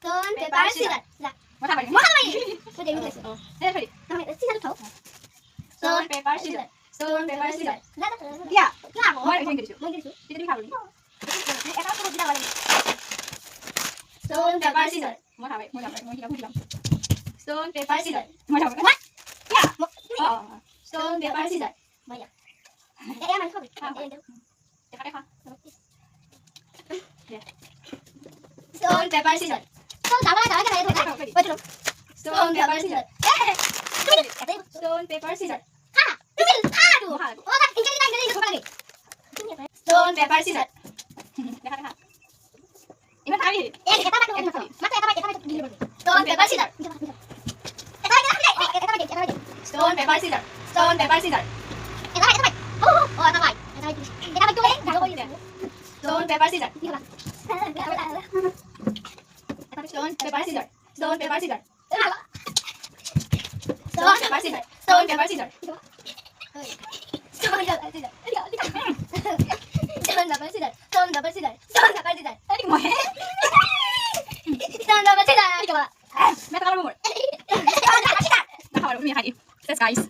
Stone, paper, scissors. 자, 못하버리. 뭐 하는 거야? 근데 여기 있어. 내 소리. 다음에 시작부터. Stone, paper, scissors. Stone, paper, scissors. 나도. 야, 야, 뭐? 뭐하는 거야, 이거? 뭐 이랬어? 이들이 가버리. 약간 앞으로 지나가는 거. Stone, paper, scissors. 못하버리. Stone, paper, scissors. 못하버리. 야, 뭐? Stone, paper, scissors. 뭐야? 애만 쳐봐. 대파. Stone, paper, scissors. 손 나와야 돼. 왜 들어? Stone, paper, scissors. Stone, paper, scissors. 하! 여기는 하도. 뭐 하는 거? 나 인간이다 이거 빨리. Stone, paper, scissors. 대파. 이건 답이. Stone, paper, scissors. Stone, paper, scissors. Stone, paper, scissors. Stone, paper, scissors. Stone, paper, scissors. Stone, paper, scissors. Stone, paper, scissors. Stone, paper, scissors. 이게 뭐해? 메타가로 보물. 나가버려. 우미 하기. Let's guys.